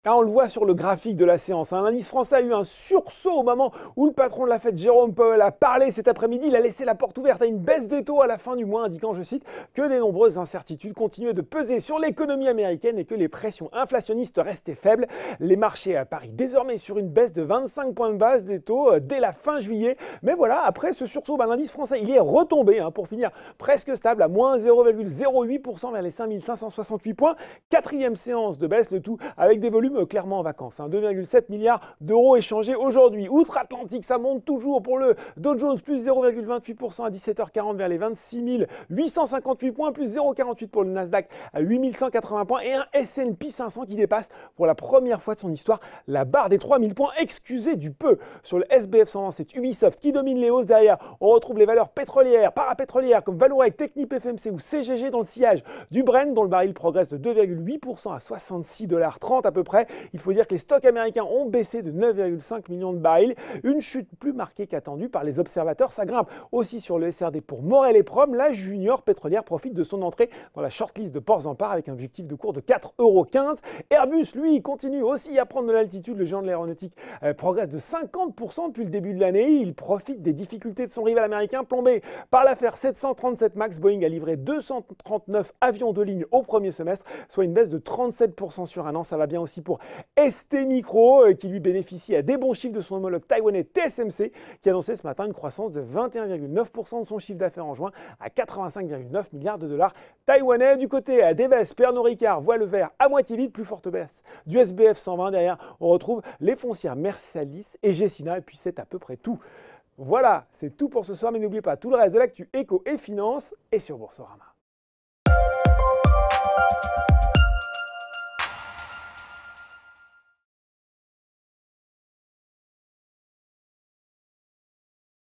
Ah, on le voit sur le graphique de la séance. L'indice français a eu un sursaut au moment où le patron de la Fed, Jérôme Powell, a parlé cet après-midi. Il a laissé la porte ouverte à une baisse des taux à la fin du mois, indiquant, je cite, que de nombreuses incertitudes continuaient de peser sur l'économie américaine et que les pressions inflationnistes restaient faibles. Les marchés parient désormais sur une baisse de 25 points de base des taux dès la fin juillet. Mais voilà, après ce sursaut, l'indice français il est retombé pour finir presque stable à moins 0,08% vers les 5568 points. Quatrième séance de baisse, le tout avec des volumes clairement en vacances. 2,7 milliards d'euros échangés aujourd'hui. Outre-Atlantique, ça monte toujours pour le Dow Jones, plus 0,28% à 17h40 vers les 26 858 points, plus 0,48 pour le Nasdaq à 8180 points et un S&P 500 qui dépasse pour la première fois de son histoire la barre des 3000 points. Excusez du peu. Sur le SBF 120, c'est Ubisoft qui domine les hausses. Derrière, on retrouve les valeurs pétrolières, parapétrolières comme Vallourec, Technip FMC ou CGG dans le sillage du Brent dont le baril progresse de 2,8% à 66,30 $ à peu près. Il faut dire que les stocks américains ont baissé de 9,5 millions de barils. Une chute plus marquée qu'attendue par les observateurs. Ça grimpe aussi sur le SRD pour Morel et Prom. La junior pétrolière profite de son entrée dans la shortlist de Ports en Part avec un objectif de cours de 4,15 €. Airbus, lui, continue aussi à prendre de l'altitude. Le géant de l'aéronautique progresse de 50% depuis le début de l'année. Il profite des difficultés de son rival américain plombé par l'affaire 737 MAX. Boeing a livré 239 avions de ligne au premier semestre, soit une baisse de 37% sur un an. Ça va bien aussi pour STMicro qui lui bénéficie à des bons chiffres de son homologue taïwanais TSMC qui a annoncé ce matin une croissance de 21,9% de son chiffre d'affaires en juin à 85,9 milliards de dollars taïwanais. Du côté des baisses, Pernod Ricard voit le verre à moitié vide, plus forte baisse du SBF 120. Derrière, on retrouve les foncières Mercialys et Gecina et puis c'est à peu près tout. Voilà, c'est tout pour ce soir, mais n'oubliez pas tout le reste de l'actu éco et finance et sur Boursorama.